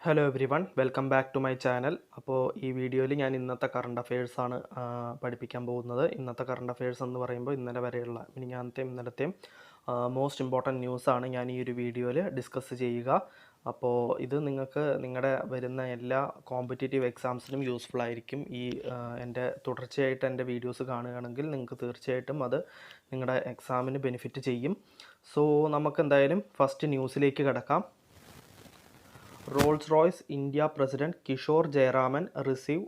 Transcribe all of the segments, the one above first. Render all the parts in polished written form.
Hello everyone, welcome back to my channel. അപ്പോൾ ഈ വീഡിയോയിൽ ഞാൻ ഇന്നത്തെ കറണ്ട് അഫയേഴ്സാണ് പഠിപ്പിക്കാൻ പോകുന്നത്. ഇന്നത്തെ കറണ്ട് അഫയേഴ്സ് എന്ന് പറയുമ്പോൾ ഇന്നലെ വരെയുള്ള ഇന്നലത്തെയും മോസ്റ്റ് ഇമ്പോർട്ടൻറ്റ് ന്യൂസാണ് ഞാൻ ഈ ഒരു വീഡിയോയിൽ ഡിസ്കസ് ചെയ്യുക. അപ്പോൾ ഇത് നിങ്ങൾക്ക് നിങ്ങളുടെ വരുന്ന എല്ലാ കോമ്പറ്റേറ്റീവ് എക്സാംസിനും യൂസ്ഫുൾ ആയിരിക്കും. തുടർച്ചയായിട്ട് എൻ്റെ വീഡിയോസ് കാണുകയാണെങ്കിൽ നിങ്ങൾക്ക് തീർച്ചയായിട്ടും അത് നിങ്ങളുടെ എക്സാമിന് ബെനിഫിറ്റ് ചെയ്യും. സോ നമുക്ക് എന്തായാലും ഫസ്റ്റ് ന്യൂസിലേക്ക് കിടക്കാം. Rolls-Royce India President Kishore Jayaraman received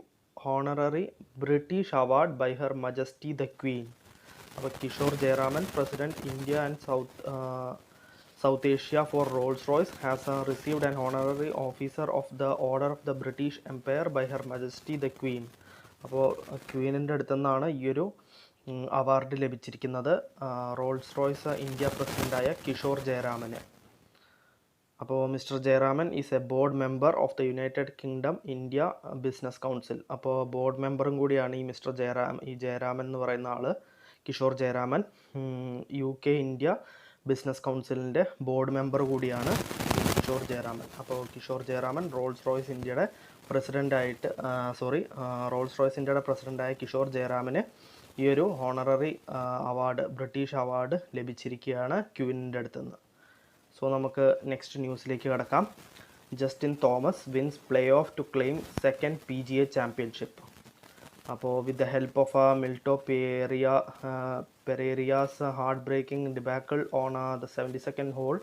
honorary British award by Her Majesty the Queen. അപ്പോൾ Kishore Jayaraman president India and South Asia for Rolls-Royce has received an honorary officer of the Order of the British Empire by Her Majesty the Queen. അപ്പോൾ ക്വീനിൻ്റെ അടുത്തു നിന്നാണ് ഈ ഒരു award ലഭിച്ചിരിക്കുന്നത് Rolls Royce India പ്രസിഡൻ്റായ കിഷോർ ജയറാമന്. അപ്പോൾ mister Jayaraman is a board member of the United Kingdom India business council. അപ്പോൾ ബോർഡ് മെമ്പറും കൂടിയാണ് ഈ മിസ്റ്റർ ജയറാമൻ എന്ന് പറയുന്ന ആൾ. Kishore Jayaraman UK India business കൗൺസിലിൻ്റെ ബോർഡ് മെമ്പർ കൂടിയാണ് കിഷോർ ജയറാമൻ. അപ്പോൾ കിഷോർ ജയറാമൻ റോൾസ് റോയ്സ് ഇന്ത്യയുടെ പ്രസിഡൻ്റായ കിഷോർ ജയറാമന് ഈ ഒരു ഹോണററി അവാർഡ്, ബ്രിട്ടീഷ് അവാർഡ് ലഭിച്ചിരിക്കുകയാണ് ക്വീനിൻ്റെ അടുത്തുനിന്ന്. സോ നമുക്ക് നെക്സ്റ്റ് ന്യൂസിലേക്ക് കിടക്കാം. Justin Thomas wins play off to claim second PGA championship. അപ്പോൾ with the help of Mito Pereira's heart breaking debacle on the 72nd hole,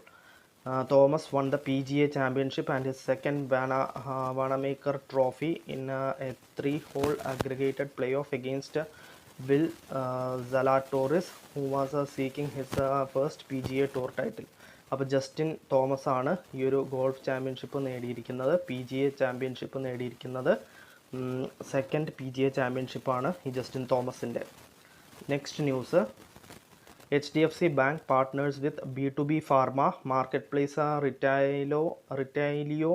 Thomas won the PGA Championship and his second Wanamaker Trophy in a 3-hole aggregated playoff against Will Zalatoris, who was seeking his first PGA Tour title. അപ്പോൾ Justin Thomas ആണ് ഈ ഒരു golf championship നേടിയിരിക്കുന്നത്, PGA championship നേടിയിരിക്കുന്നത്. Second PGA ചാമ്പ്യൻഷിപ്പാണ് ഈ Justin തോമസിൻ്റെ. Next news, HDFC Bank partners with B2B Pharma marketplace Retailio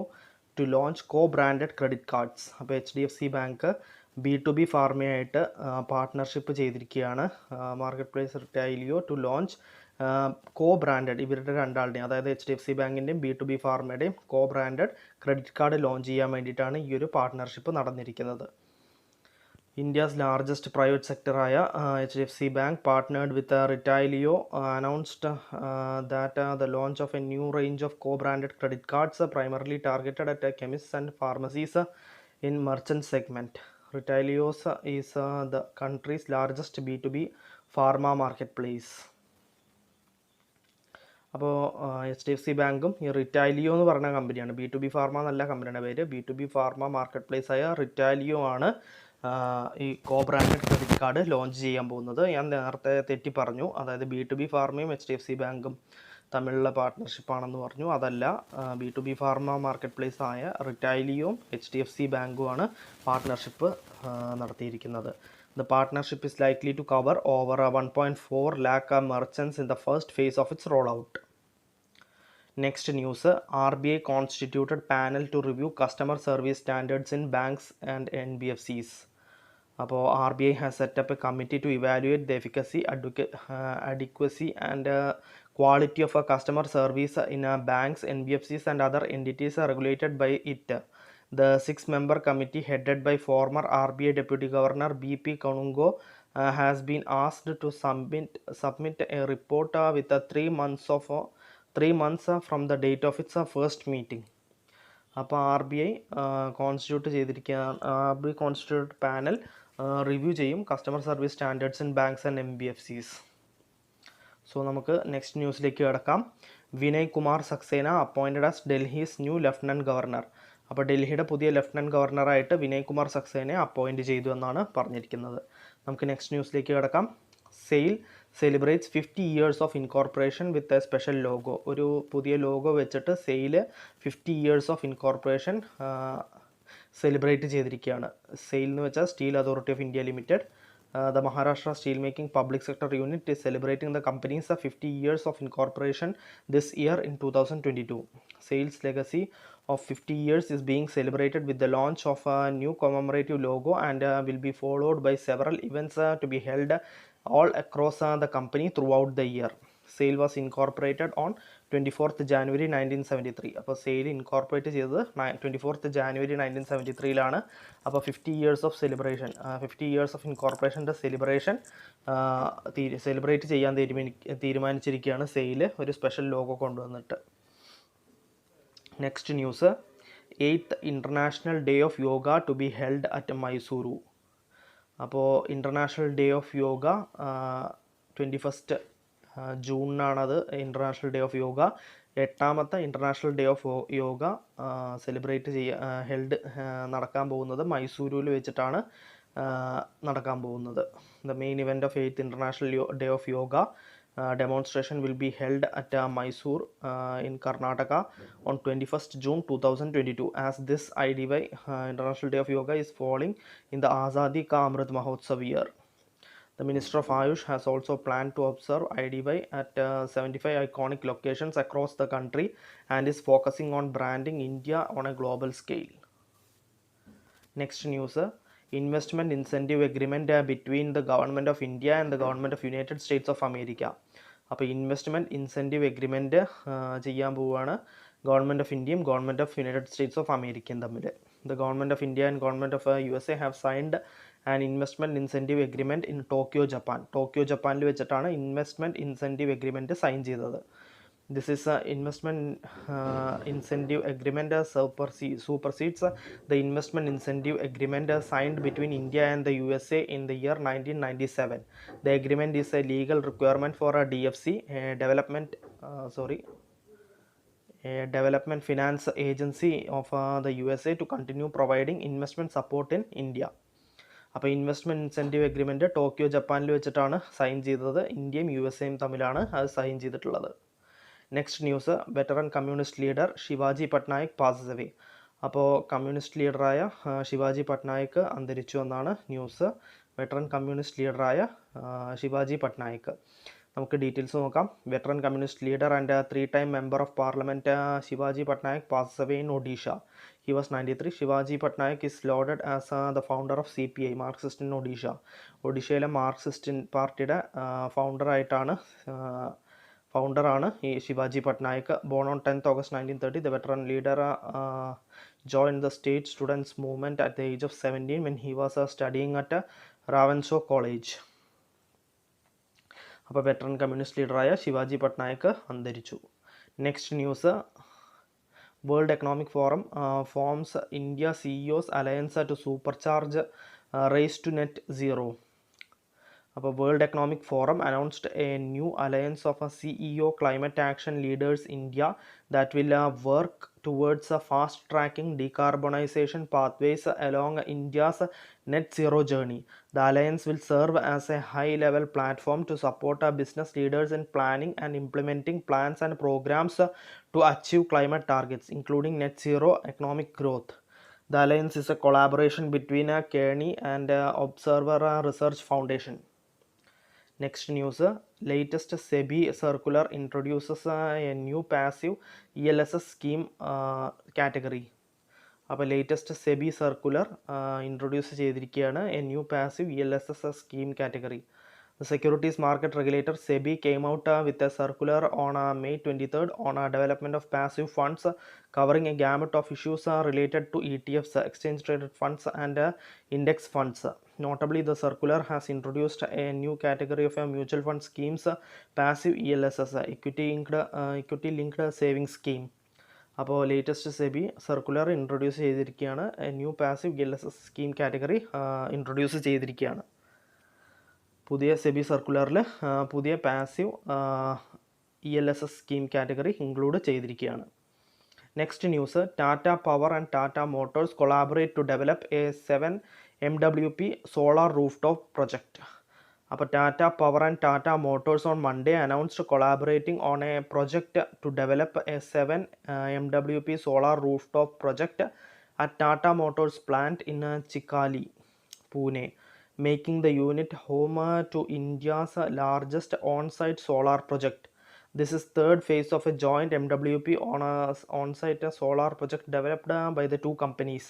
to launch co-branded credit cards. അപ്പോൾ HDFC Bank B2B ഫാർമയായിട്ട് പാർട്ട്ണർഷിപ്പ് ചെയ്തിരിക്കുകയാണ്. Market place Retailio to launch co-branded, ഇവരുടെ രണ്ടാളുടെയും, അതായത് HDFC ബാങ്കിൻ്റെയും B2B ഫാർമയുടെയും co-branded ക്രെഡിറ്റ് കാർഡ് ലോഞ്ച് ചെയ്യാൻ വേണ്ടിയിട്ടാണ് ഈ ഒരു പാർട്ട്ണർഷിപ്പ് നടന്നിരിക്കുന്നത്. India's largest private sector-ആയ HDFC Bank partnered with Retailio announced that the launch of a new range of co-branded credit cards primarily targeted at chemists and pharmacies in merchant segment. Retailio is the country's largest B2B pharma marketplace. അപ്പോൾ HDFC ബാങ്കും ഈ റിറ്റൈലിയോ എന്ന് പറഞ്ഞ കമ്പനിയാണ്, B2B pharma എന്നല്ല കമ്പനിയുടെ പേര്, B2B pharma market place ആയ റിറ്റൈലിയോ ആണ് ഈ co-branded ക്രെഡിറ്റ് കാർഡ് ലോഞ്ച് ചെയ്യാൻ പോകുന്നത്. ഞാൻ നേരത്തെ തെറ്റി പറഞ്ഞു, അതായത് B2B ഫാർമയും HDFC ബാങ്കും തമ്മിലുള്ള പാർട്ട്ണർഷിപ്പാണെന്ന് പറഞ്ഞു. അതല്ല, B2B ഫാർമ മാർക്കറ്റ് പ്ലേസ് ആയ റിറ്റൈലിയോയും HDFC ബാങ്കുമാണ് പാർട്ട്ണർഷിപ്പ് നടത്തിയിരിക്കുന്നത്. The partnership is likely to cover over 1.4 lakh merchants in the first phase of its rollout. Next news, RBI constituted panel to review customer service standards in banks and NBFCs. അപ്പോൾ RBI has set up a committee to evaluate the efficacy, adequacy and quality of a customer service in banks, NBFCs and other entities regulated by it. The 6-member committee, headed by former RBI Deputy Governor BP Kanungo, has been asked to submit a report with 3 months from the date of its first meeting. അപ്പോൾ RBI constitute panel review ചെയ്യും customer service standards in banks and NBFCs. So നമുക്ക് next ന്യൂസിലേക്ക് കിടക്കാം. Vinay Kumar Saxena appointed as Delhi's new lieutenant governor. അപ്പോൾ ഡൽഹിയുടെ പുതിയ lieutenant ഗവർണറായിട്ട് വിനയ് കുമാർ സക്സേനയെ അപ്പോയിൻറ്റ് ചെയ്തു എന്നാണ് പറഞ്ഞിരിക്കുന്നത്. നമുക്ക് നെക്സ്റ്റ് ന്യൂസിലേക്ക് കിടക്കാം. SAIL celebrates 50 years of incorporation with a special logo. ഒരു പുതിയ ലോഗോ വെച്ചിട്ട് SAIL 50 years of incorporation celebrate ചെയ്തിരിക്കുകയാണ്. സെയിൽ എന്ന് വെച്ചാൽ steel authority of India limited. The Maharashtra Steelmaking Public Sector Unit is celebrating the company's 50 years of incorporation this year in 2022. Sales legacy of 50 years is being celebrated with the launch of a new commemorative logo and will be followed by several events to be held all across the company throughout the year. SAIL was incorporated on 24th January 1973. അപ്പോൾ SAIL incorporate ചെയ്തത് 24th January 1973 അപ്പോൾ 50 years of celebration, 50 years of incorporationൻ്റെ celebration celebrate ചെയ്യാൻ തീരുമാനിച്ചിരിക്കുകയാണ് SAIL ഒരു special logo കൊണ്ടുവന്നിട്ട്. Next news, 8th International Day of Yoga to be held at Mysuru. അപ്പോൾ international day of yoga 21st ജൂണിനാണത് international day of yoga. 8ാമത്തെ international day of yoga celebrate നടക്കാൻ പോകുന്നത് മൈസൂരുവിൽ വെച്ചിട്ടാണ് നടക്കാൻ പോകുന്നത്. The main event of 8th International Day of Yoga demonstration will be held at Mysore in Karnataka on 21st June 2022, as this IDY International Day of Yoga is falling in the Azadi Ka Amrit Mahotsav year. The Minister of Ayush has also planned to observe IDY at 75 iconic locations across the country and is focusing on branding India on a global scale. Next news, investment incentive agreement between the government of India and the government of United States of America. അപ്പോൾ investment incentive agreement ചെയ്യാൻ പോവുകയാണ് government of ഇന്ത്യയും government of United States of അമേരിക്കയും തമ്മിൽ. The government of India and government of USA have signed an investment incentive agreement in Tokyo, Japan. Tokyo ജപ്പാനിൽ വെച്ചിട്ടാണ് investment incentive agreement sign ചെയ്തത്. This is investment incentive agreement supersedes the investment incentive agreement signed between India and the USA in the year 1997. The agreement is a legal requirement for a DFC, a development finance agency of the USA to continue providing investment support in India. അപ്പോൾ investment incentive agreement Tokyo ജപ്പാനിൽ വെച്ചിട്ടാണ് sign ചെയ്തത്. ഇന്ത്യയും USAയും തമ്മിലാണ് അത് sign ചെയ്തിട്ടുള്ളത്. Next news, veteran communist leader Shivaji Patnaik passes away. അപ്പോൾ communist ലീഡറായ ശിവാജി പട്നായിക് അന്തരിച്ചു എന്നാണ് ന്യൂസ്. വെറ്ററൻ കമ്മ്യൂണിസ്റ്റ് ലീഡറായ ശിവാജി പട്നായിക്. നമുക്ക് ഡീറ്റെയിൽസ് നോക്കാം. Veteran communist leader and 3-time member of parliament Shivaji Patnaik passes away in Odisha. He was 93. Shivaji Patnaik is lauded as the founder of CPI, Marxist in Odisha. ഒഡീഷയിലെ Marxist പാർട്ടിയുടെ ഫൗണ്ടറാണ് ഈ Shivaji Patnaik. Born on 10th August 1930, the veteran leader joined the state students movement at the age of 17 when he was studying at Ravenshaw College. അപ്പോൾ veteran communist ലീഡറായ ശിവാജി പട്നായിക് അന്തരിച്ചു. Next news, world economic forum forms India CEOs alliance to supercharge race to net zero. അപ്പോൾ world economic forum announced a new alliance of CEO climate action leaders India that will work towards fast tracking decarbonization pathways along India's net zero journey. The alliance will serve as a high level platform to support business leaders in planning and implementing plans and programs to achieve climate targets, including net zero economic growth. The alliance is a collaboration between Kearney and Observer Research Foundation. Next news, latest Sebi circular introduces a new passive ELSS scheme category. അപ്പോൾ latest SEBI circular introduce ചെയ്തിരിക്കുകയാണ് a new passive ELSS scheme category. The securities market regulator Sebi came out with a circular on May 23rd on development of passive funds covering a gamut of issues related to ETFs, exchange traded funds and index funds. Notably, the circular has introduced a new category of mutual fund schemes, passive ELSS, equity linked savings scheme. അപ്പോൾ latest SEBI circular introduce ചെയ്തിരിക്കുകയാണ്. A new passive ELSS scheme category introduce ചെയ്തിരിക്കുകയാണ്. പുതിയ സെബി സർക്കുലറിൽ പുതിയ passive ELSS scheme category include ചെയ്തിരിക്കുകയാണ്. Next news, Tata Power and Tata Motors collaborate to develop a 7 MWP solar rooftop project. അപ്പോൾ Tata Power and Tata Motors on Monday announced collaborating on a project to develop a 7 MWP solar rooftop project at Tata Motors plant in ചിക്കാലി, Pune, making the unit home to India's largest on-site solar project. This is third phase of a joint MWP on-site solar project developed by the two companies.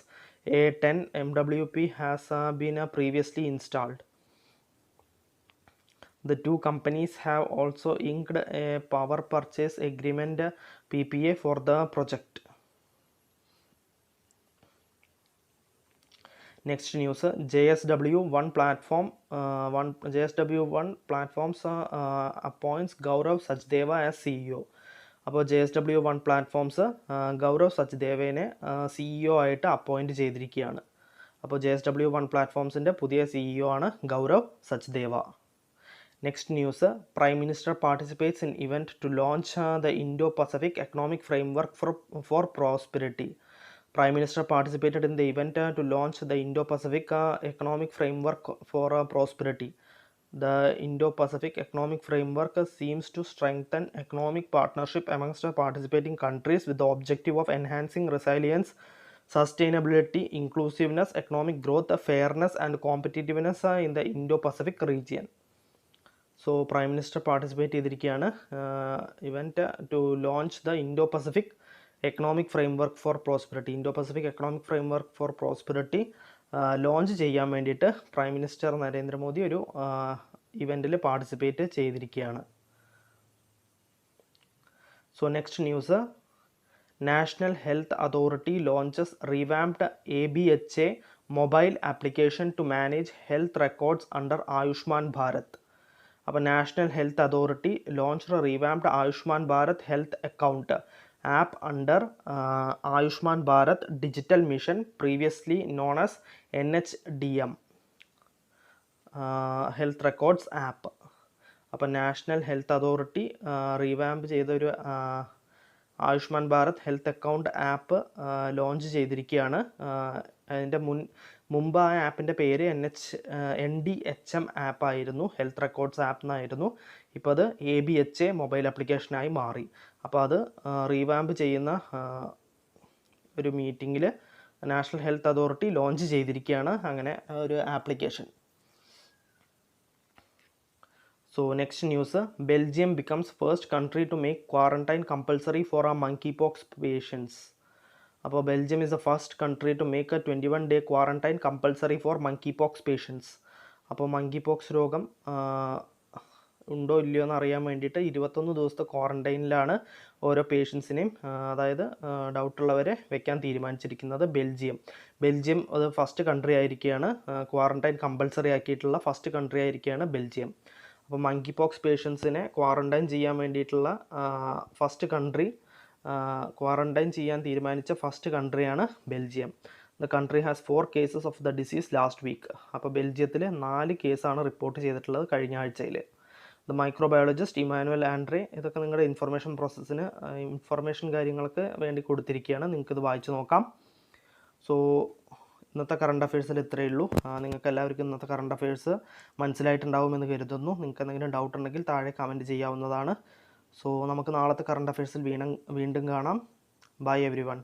A 10 MWP has been previously installed. The two companies have also inked a power purchase agreement PPA for the project. Next news, JSW1 platforms appoints Gaurav Sachdeva as CEO. അപ്പോൾ JSW1 platforms Gaurav സച്ദേവനെ CEO ആയിട്ട് appoint ചെയ്തിരിക്കുകയാണ്. അപ്പോൾ JSW1 പ്ലാറ്റ്ഫോംസിൻ്റെ പുതിയ CEO ആണ് Gaurav Sachdeva. Next news, prime minister participates in event to launch the Indo Pacific economic framework for prosperity. Prime Minister participated in the event to launch the Indo-Pacific Economic Framework for Prosperity. The Indo-Pacific Economic Framework seems to strengthen economic partnership amongst participating countries with the objective of enhancing resilience, sustainability, inclusiveness, economic growth, fairness and competitiveness in the Indo-Pacific region. So Prime Minister participate ചെയ്തിരിക്കുകയാണ് event to launch the Indo-Pacific economic framework for prosperity. Indo Pacific economic framework for prosperity launch ചെയ്യാൻ വേണ്ടിയിട്ട് prime minister Narendra Modi ഒരു ഇവൻറ്റിൽ participate ചെയ്തിരിക്കുകയാണ്. So next news, national health authority launches revamped ABHA mobile application to manage health records under Ayushman Bharat. അപ്പോൾ national health authority launch revamped Ayushman Bharat health account app under Ayushman Bharat Digital Mission, previously known as NHDM Health Records app. അപ്പോൾ national health authority revamp ചെയ്തൊരു Ayushman Bharat health account app launch ചെയ്തിരിക്കുകയാണ്. അതിൻ്റെ മുമ്പ് ആ ആപ്പിൻ്റെ പേര് NDHM app ആയിരുന്നു, ഹെൽത്ത് റെക്കോർഡ്സ് ആപ്പ് എന്നായിരുന്നു. ഇപ്പോൾ അത് ABHA മൊബൈൽ ആപ്ലിക്കേഷനായി മാറി. അപ്പോൾ അത് റീവാമ്പ് ചെയ്യുന്ന ഒരു മീറ്റിങ്ങിൽ നാഷണൽ ഹെൽത്ത് അതോറിറ്റി ലോഞ്ച് ചെയ്തിരിക്കുകയാണ് അങ്ങനെ ഒരു application. So next news, Belgium becomes first country to make quarantine compulsory for monkeypox patients. അപ്പോൾ Belgium is the first country to make a 21-day quarantine compulsory for monkeypox patients. അപ്പോൾ monkeypox രോഗം ഉണ്ടോ ഇല്ലയോ എന്ന് അറിയാൻ വേണ്ടിയിട്ട് 21 ദിവസത്തെ ക്വാറന്റൈനിലാണ് ഓരോ പേഷ്യൻസിനെയും, അതായത് ഡൗട്ടുള്ളവരെ വെക്കാൻ തീരുമാനിച്ചിരിക്കുന്നത് ബെൽജിയം അത് ഫസ്റ്റ് കൺട്രി ആയിരിക്കുകയാണ്, ക്വാറന്റൈൻ കമ്പൽസറി ആക്കിയിട്ടുള്ള ഫസ്റ്റ് കൺട്രി ആയിരിക്കുകയാണ് ബെൽജിയം. അപ്പോൾ മങ്കിപോക്സ് പേഷ്യൻസിനെ ക്വാറന്റൈൻ ചെയ്യാൻ വേണ്ടിയിട്ടുള്ള ഫസ്റ്റ് കൺട്രി, ക്വാറന്റൈൻ ചെയ്യാൻ തീരുമാനിച്ച ഫസ്റ്റ് കൺട്രിയാണ് Belgium. The country has 4 cases of the disease last week. അപ്പോൾ ബെൽജിയത്തിൽ 4 കേസാണ് റിപ്പോർട്ട് ചെയ്തിട്ടുള്ളത് കഴിഞ്ഞ ആഴ്ചയിൽ. ദ മൈക്രോബയോളജിസ്റ്റ് ഇമാനുവൽ ആൻഡ്രേ, ഇതൊക്കെ നിങ്ങളുടെ ഇൻഫർമേഷൻ കാര്യങ്ങൾക്ക് വേണ്ടി കൊടുത്തിരിക്കുകയാണ്, നിങ്ങൾക്കിത് വായിച്ചു നോക്കാം. സോ ഇന്നത്തെ കറണ്ട് അഫയേഴ്സിൽ ഇത്രയേ ഉള്ളൂ. നിങ്ങൾക്ക് എല്ലാവർക്കും ഇന്നത്തെ കറണ്ട് അഫയേഴ്സ് മനസ്സിലായിട്ടുണ്ടാവുമെന്ന് കരുതുന്നു. നിങ്ങൾക്ക് എന്തെങ്കിലും ഡൗട്ട് ഉണ്ടെങ്കിൽ താഴെ കമൻറ്റ് ചെയ്യാവുന്നതാണ്. സോ നമുക്ക് നാളത്തെ കറണ്ട് അഫയേഴ്സിൽ വീണ്ടും കാണാം. Bye everyone.